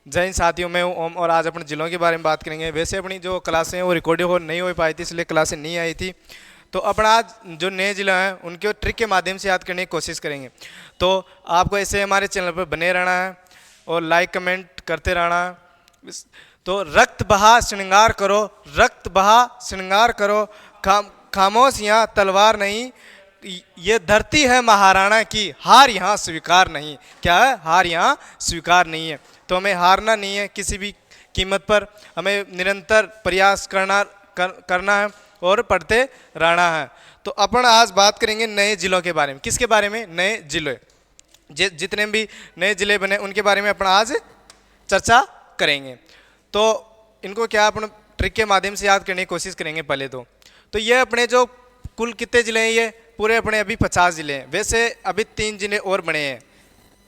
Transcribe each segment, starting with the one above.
जय हिंद साथियों, मैं हूं ओम और आज अपने ज़िलों के बारे में बात करेंगे। वैसे अपनी जो क्लासें हैं वो रिकॉर्डिंग हो नहीं हो पाई थी, इसलिए क्लासें नहीं आई थी। तो अपना आज जो नए ज़िले हैं उनके ट्रिक के माध्यम से याद करने की कोशिश करेंगे। तो आपको ऐसे हमारे चैनल पर बने रहना है और लाइक कमेंट करते रहना है। तो रक्त बहा श्रृंगार करो, रक्त बहा श्रृंगार करो, खामोश यहाँ तलवार नहीं, ये धरती है महाराणा की, हार यहाँ स्वीकार नहीं। क्या है? हार यहाँ स्वीकार नहीं है। तो हमें हारना नहीं है किसी भी कीमत पर, हमें निरंतर प्रयास करना है और पढ़ते रहना है। तो अपन आज बात करेंगे नए जिलों के बारे में। किसके बारे में? नए जिले। जितने भी नए जिले बने उनके बारे में अपन आज चर्चा करेंगे। तो इनको क्या अपन ट्रिक के माध्यम से याद करने की कोशिश करेंगे। पहले तो ये अपने जो कुल कितने जिले हैं, ये पूरे अपने अभी 50 जिले हैं। वैसे अभी 3 जिले और बने हैं।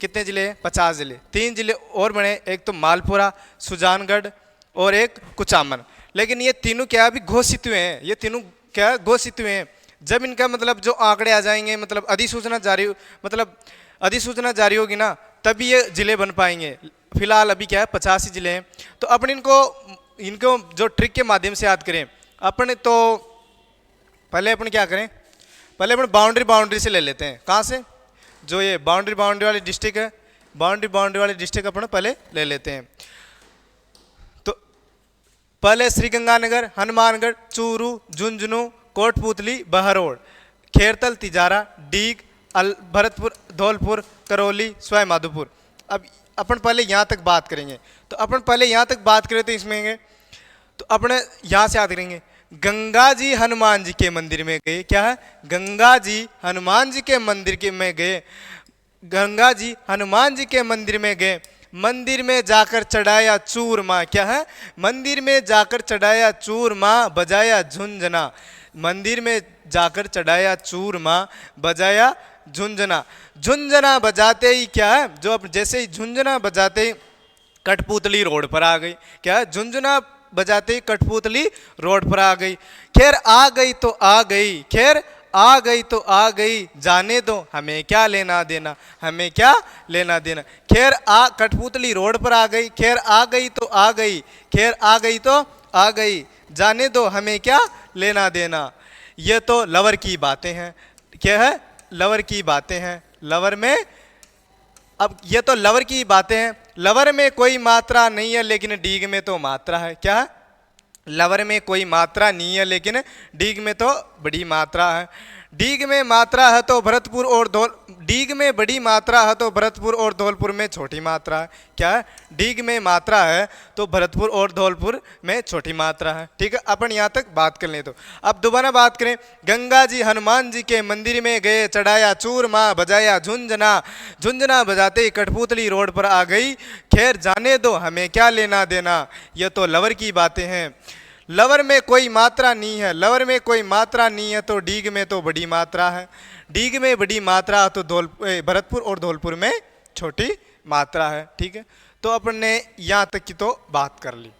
कितने जिले हैं? 50 जिले। 3 जिले और बने, एक तो मालपुरा, सुजानगढ़ और एक कुचामन। लेकिन ये तीनों क्या अभी घोषित हुए हैं, ये तीनों क्या घोषित हुए हैं। जब इनका मतलब जो आंकड़े आ जाएंगे, मतलब अधिसूचना जारी होगी ना, तभी ये जिले बन पाएंगे। फिलहाल अभी क्या है 85 जिले हैं। तो अपन इनको जो ट्रिक के माध्यम से याद करें अपन, तो पहले अपन क्या करें, पहले अपन बाउंड्री से ले लेते हैं। कहाँ से? जो ये बाउंड्री वाली डिस्ट्रिक्ट है, बाउंड्री वाली डिस्ट्रिक्ट अपन पहले ले लेते हैं। तो पहले श्रीगंगानगर, हनुमानगढ़, चूरू, झुंझुनू, कोटपूतली, बहरोड, खेरतल, तिजारा, डीग, भरतपुर, धौलपुर, करौली, सवाई माधोपुर। अब अपन पहले यहाँ तक बात करेंगे। तो अपन पहले यहाँ तक बात करें तो इसमें तो अपने यहाँ से याद करेंगे। गंगा जी हनुमान जी के मंदिर में गए। क्या है? गंगा जी हनुमान जी के मंदिर में गए। गंगा जी हनुमान जी के मंदिर में गए, मंदिर में जाकर चढ़ाया चूरमा। क्या है? मंदिर में जाकर चढ़ाया चूरमा, बजाया झुंझुना। मंदिर में जाकर चढ़ाया चूरमा, बजाया झुंझुना। झुंझुना बजाते ही क्या है, जो अब जैसे ही झुंझुना बजाते ही कठपुतली रोड पर आ गई। क्या है? झुंझुना बजाते ही कठपुतली रोड पर आ गई। खैर आ गई तो आ गई, खैर आ गई तो आ गई, जाने दो हमें क्या लेना देना, हमें क्या लेना देना। खैर कठपुतली रोड पर आ गई, खैर आ गई तो आ गई, खैर आ गई तो आ गई, जाने दो हमें क्या लेना देना। ये तो लवर की बातें हैं। क्या है? लवर की बातें हैं। लवर में, अब ये तो लवर की बातें हैं। लवर में कोई मात्रा नहीं है लेकिन डीग में तो मात्रा है। क्या है? लवर में कोई मात्रा नहीं है लेकिन डीग में तो बड़ी मात्रा है। डीग में मात्रा है तो भरतपुर और डीग में बड़ी मात्रा है तो भरतपुर और धौलपुर में छोटी मात्रा है। क्या है? डीग में मात्रा है तो भरतपुर और धौलपुर में छोटी मात्रा है। ठीक है, अपन यहाँ तक बात कर लें। तो अब दोबारा बात करें। गंगा जी हनुमान जी के मंदिर में गए, चढ़ाया चूरमा, बजाया झुंझुना। झुंझुना बजाते ही कठपुतली रोड पर आ गई, खैर जाने दो हमें क्या लेना देना। यह तो लवर की बातें हैं। लवर में कोई मात्रा नहीं है, लवर में कोई मात्रा नहीं है तो डीग में तो बड़ी मात्रा है। डीग में बड़ी मात्रा तो भरतपुर और धौलपुर में छोटी मात्रा है। ठीक है, तो अपन ने यहाँ तक की तो बात कर ली।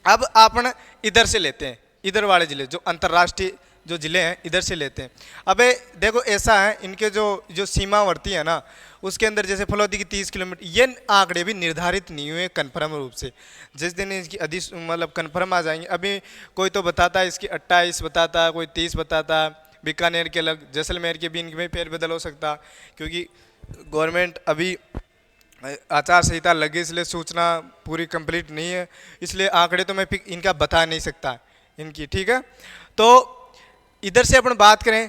अब अपन इधर से लेते हैं, इधर वाले जिले जो अंतर्राष्ट्रीय जो जिले हैं इधर से लेते हैं। अबे देखो ऐसा है, इनके जो सीमावर्ती है ना, उसके अंदर जैसे फलौदी की 30 किलोमीटर, ये आंकड़े भी निर्धारित नहीं हुए कन्फर्म रूप से। जिस दिन इसकी मतलब कन्फर्म आ जाएंगे, अभी कोई तो बताता है इसकी 28 बताता है, कोई 30 बताता है। बीकानेर के अलग, जैसलमेर के भी इनमें फेरबदल हो सकता, क्योंकि गवर्नमेंट अभी आचार संहिता लगी, इसलिए सूचना पूरी कंप्लीट नहीं है, इसलिए आंकड़े तो मैं इनका बता नहीं सकता इनकी। ठीक है, तो इधर से अपन बात करें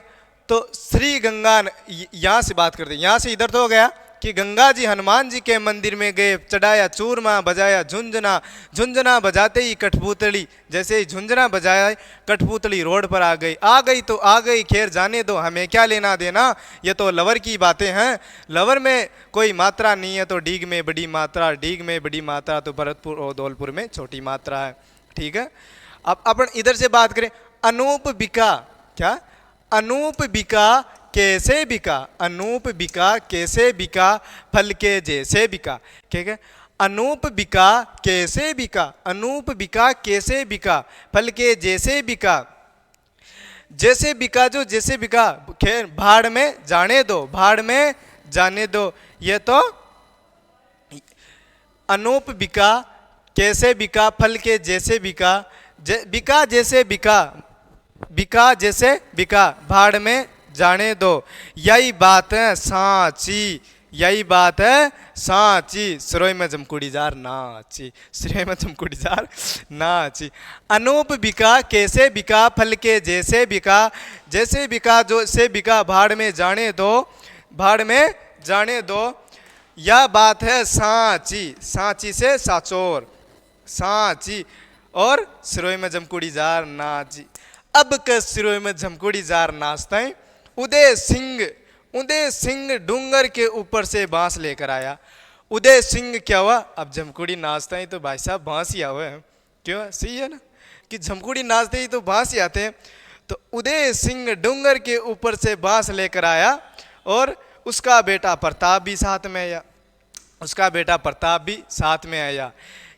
तो श्री गंगा, यहाँ से बात करते हैं। यहाँ से इधर तो हो गया कि गंगा जी हनुमान जी के मंदिर में गए, चढ़ाया चूरमा, बजाया झुंझुना। झुंझुना बजाते ही कठपुतली, जैसे ही झुंझुना बजाया कठपुतली रोड पर आ गई तो आ गई, खैर जाने दो हमें क्या लेना देना। ये तो लवर की बातें हैं। लवर में कोई मात्रा नहीं है तो डीग में बड़ी मात्रा, डीग में बड़ी मात्रा तो भरतपुर और धौलपुर में छोटी मात्रा है। ठीक है, अब अपन इधर से बात करें। अनूप बिका। क्या? अनूप बिका कैसे बिका, अनूप बिका कैसे बिका, फल के जैसे बिका। ठीक है, अनूप बिका कैसे बिका, अनूप बिका कैसे बिका, फल के जैसे बिका। जैसे बिका, जो जैसे बिका, खैर भाड़ में जाने दो, भाड़ में जाने दो। ये तो अनूप बिका, कैसे बिका, फल के जैसे बिका, बिका जैसे बिका, बिका जैसे बिका, भाड़ में जाने दो, यही बात है सांची, यही बात है सांची, सिरोई में जमकुड़ी जार नाची, सिरोई में जमकुड़ी जार नाची। अनूप बिका, कैसे बिका, फल के जैसे बिका, जैसे बिका जो से बिका, भाड़ में जाने दो, भाड़ में जाने दो, यह बात है सांची, सांची से साचोर, सांची, और सिरोई में जमकुड़ी जार नाची। अब के सिरोई में जमकुड़ी जार नाचता है। उदय सिंह, उदय सिंह डूंगर के ऊपर से बांस लेकर आया। उदय सिंह क्या हुआ, अब जमकुड़ी नाचता है तो भाई साहब बांस ही आवे हैं, क्यों, सही है ना कि जमकुड़ी नाचते ही तो बांस ही आते हैं। तो उदय सिंह डूंगर के ऊपर से बांस लेकर आया और उसका बेटा प्रताप भी साथ में आया, उसका बेटा प्रताप भी साथ में आया।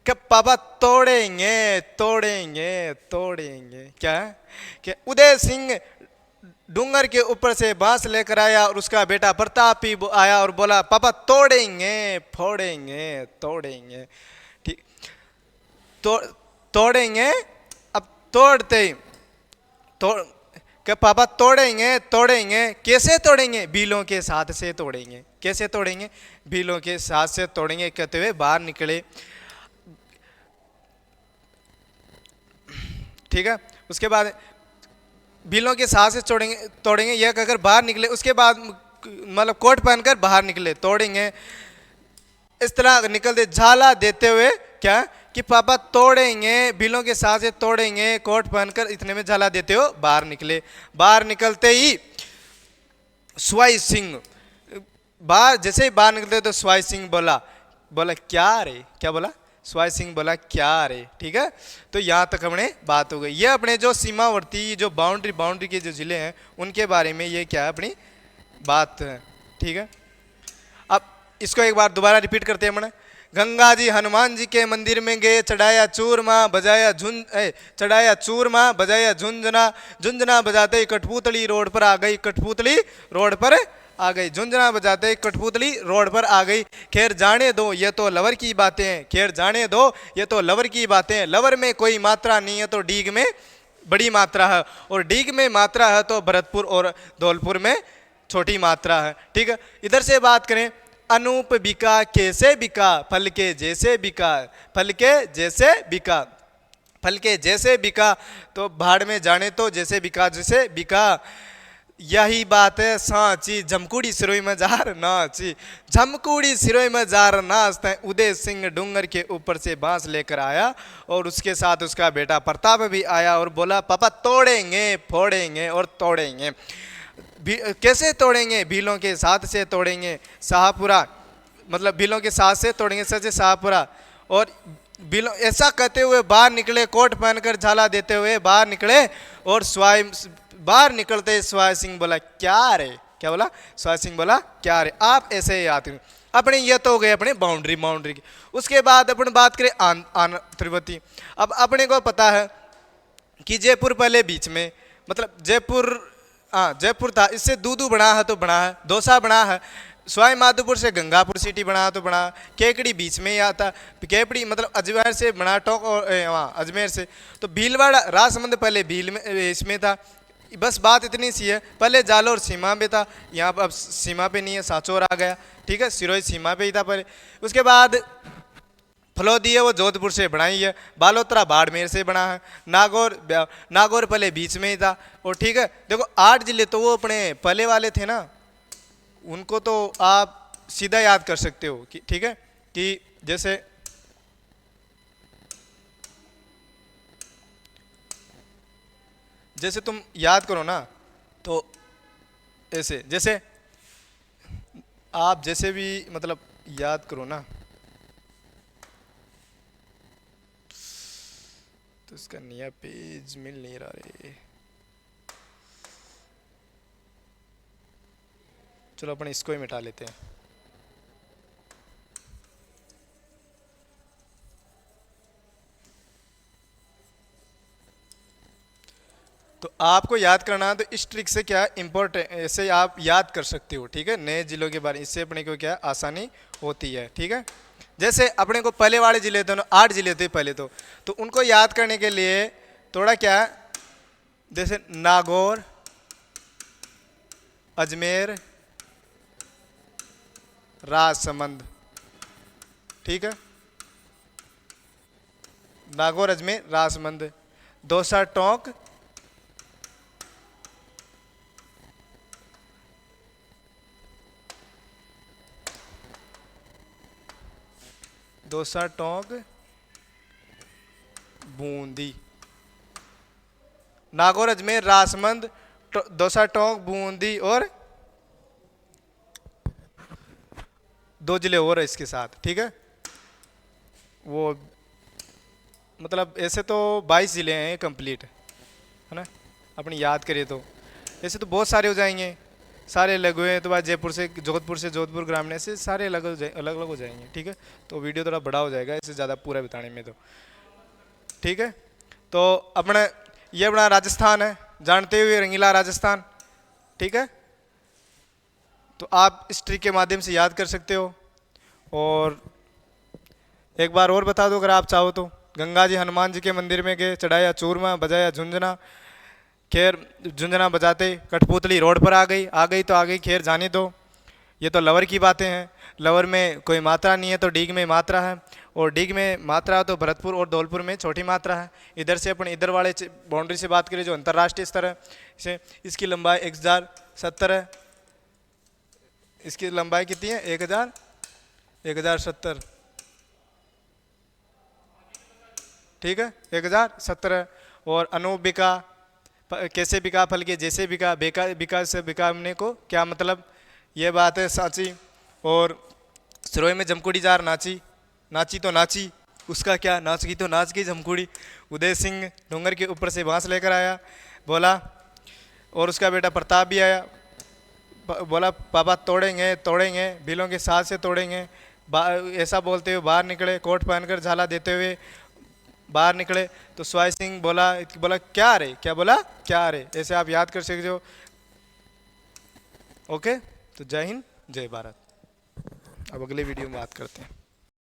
कि पापा तोड़ेंगे तोड़ेंगे तोड़ेंगे, क्या है कि उदय सिंह डूंगर के ऊपर से बांस लेकर आया और उसका बेटा प्रताप भी आया और बोला पापा तोड़ेंगे फोड़ेंगे तोड़ेंगे, ठीक, तोड़ेंगे। अब तोड़ते ही तोड़ कि पापा तोड़ेंगे तोड़ेंगे, कैसे तोड़ेंगे, बीलों के साथ से तोड़ेंगे, कैसे तोड़ेंगे, बीलों के साथ से तोड़ेंगे कहते हुए बाहर निकले, ठीक है। उसके बाद बिलों के साथ से तोड़ेंगे तोड़ेंगे यह कहकर बाहर निकले। उसके बाद मतलब कोट पहनकर बाहर निकले, तोड़ेंगे इस तरह निकलते झाला देते हुए, क्या कि पापा तोड़ेंगे, बिलों के साथ से तोड़ेंगे, कोट पहनकर इतने में झाला देते हो बाहर निकले। बाहर निकलते ही स्वाई सिंह बाहर, जैसे ही बाहर निकलते तो स्वाई सिंह बोला, बोला क्या रे, क्या बोला, स्वाई सिंह बोला क्या रे, ठीक है। तो यहाँ तक हमने बात हो गई। ये अपने जो सीमावर्ती जो बाउंड्री के जो जिले हैं उनके बारे में ये क्या है अपनी बात है, ठीक है। अब इसको एक बार दोबारा रिपीट करते हैं। हमने गंगा जी हनुमान जी के मंदिर में गए, चढ़ाया चूरमा बजाया चढ़ाया चूरमा बजाया झुंझुना, झुंझुना बजाते ही कठपुतली रोड पर आ गई, कठपुतली रोड पर आ गई, झुंझुना बजाते ही कठपुतली रोड पर आ गई। खैर जाने दो ये तो लवर की बातें हैं, खैर जाने दो ये तो लवर की बातें हैं, लवर में कोई मात्रा नहीं है तो डीग में बड़ी मात्रा है, और डीग में मात्रा है तो भरतपुर और धौलपुर में छोटी मात्रा है, ठीक है। इधर से बात करें, अनूप बिका, कैसे बिका, फल के जैसे बिका, फल के जैसे बिका, फल के जैसे बिका, तो भाड़ में जाने तो जैसे बिका जैसे बिका, यही बात है सांची, झमकुड़ी सिरोई में जार नाची, झमकुड़ी सिरोई में जार नाचते। उदय सिंह डूंगर के ऊपर से बांस लेकर आया और उसके साथ उसका बेटा प्रताप भी आया और बोला पापा तोड़ेंगे फोड़ेंगे और तोड़ेंगे। कैसे तोड़ेंगे, भीलों के साथ से तोड़ेंगे, शाहपुरा मतलब भीलों के साथ से तोड़ेंगे, सच शाहपुरा। और भीलों ऐसा कहते हुए बाहर निकले, कोट पहनकर झाला देते हुए बाहर निकले, और स्वाई बाहर निकलते स्वाई सिंह बोला क्या रे, क्या बोला, स्वाई सिंह बोला क्या रे। आप ऐसे ही आते अपने, ये तो हो गए अपने बाउंड्री की। उसके बाद अपन बात करें आन त्रिवती। अब अपने को पता है कि जयपुर पहले बीच में, मतलब जयपुर, हाँ जयपुर था, इससे दूदू बना है तो बना है, दौसा बना है, सवाई माधोपुर से गंगापुर सिटी बना तो बना, केकड़ी बीच में ही आता, केकड़ी मतलब अजमेर से बना टोक, और वहाँ अजमेर से तो भीलवाड़ा राजसमंद पहले भील में इसमें था। बस बात इतनी सी है, पहले जालोर सीमा पे था, यहाँ पर अब सीमा पे नहीं है, सांचौर आ गया, ठीक है, सिरोही सीमा पे ही था पहले। उसके बाद फलोदी है वो जोधपुर से बनाई है, बालोतरा बाड़मेर से बना है, नागौर पहले बीच में ही था। और ठीक है, देखो 8 जिले तो वो अपने पहले वाले थे ना, उनको तो आप सीधा याद कर सकते हो कि ठीक है, कि जैसे तुम याद करो ना, तो ऐसे जैसे आप जैसे भी मतलब याद करो ना, तो इसका नया पेज मिल नहीं रहा रे, चलो अपन इसको ही मिटा लेते हैं। तो आपको याद करना है तो इस ट्रिक से क्या इम्पोर्टेंट, ऐसे आप याद कर सकते हो, ठीक है, नए जिलों के बारे में, इससे अपने को क्या आसानी होती है, ठीक है। जैसे अपने को पहले वाले जिले थे ना, 8 जिले थे पहले तो उनको याद करने के लिए थोड़ा क्या है, जैसे नागौर, अजमेर, राजसमंद, ठीक है, नागौर, अजमेर, राजसमंद, दौसा, टोंक, दौसा, टोंक, बूंदी, नागौर, अजमेर, राजसमंद, दौसा, टोंक, बूंदी और 2 जिले और है इसके साथ, ठीक है। वो मतलब ऐसे तो 22 जिले हैं कंप्लीट, है ना, अपनी याद करिए तो ऐसे तो बहुत सारे हो जाएंगे, सारे अलग हुए तो बाद जयपुर से जोधपुर ग्रामीण से सारे अलग अलग हो जाएंगे, ठीक है। तो वीडियो थोड़ा बड़ा हो जाएगा इससे ज़्यादा पूरा बताने में, तो ठीक है। तो अपने ये अपना राजस्थान है, जानते हुए रंगीला राजस्थान, ठीक है। तो आप इस ट्रिक के माध्यम से याद कर सकते हो। और एक बार और बता दो अगर आप चाहो तो, गंगा जी हनुमान जी के मंदिर में गए, चढ़ाया चूरमा, बजाया झुंझुना, खैर झुंझुना बजाते कठपुतली रोड पर आ गई तो आ गई, खैर जाने दो। ये तो लवर की बातें हैं, लवर में कोई मात्रा नहीं है तो डीग में मात्रा है, और डीग में मात्रा तो भरतपुर और धौलपुर में छोटी मात्रा है। इधर से अपन इधर वाले बाउंड्री से बात करें जो अंतर्राष्ट्रीय स्तर है, इसे इसकी लंबाई 1070 है, इसकी लंबाई कितनी है 1070, ठीक है 1070 है। और अनु बिका, कैसे बिका, फल के जैसे बिका, बेका बिका से बिकाने को क्या मतलब, ये बात है साची। और सरोय में जमकुड़ी जार नाची, नाची तो नाची, उसका क्या, नाच गई तो नाच गई जमकुड़ी। उदय सिंह डोंगर के ऊपर से बांस लेकर आया, बोला, और उसका बेटा प्रताप भी आया, बोला पापा तोड़ेंगे तोड़ेंगे, बिलों के साथ से तोड़ेंगे। ऐसा बोलते हुए बाहर निकले, कोट पहनकर झाला देते हुए बाहर निकले। तो स्वाई सिंह बोला क्या रे, क्या बोला क्या रे, ऐसे आप याद कर सकते हो। ओके, तो जय हिंद जय भारत। अब अगले वीडियो में बात करते हैं।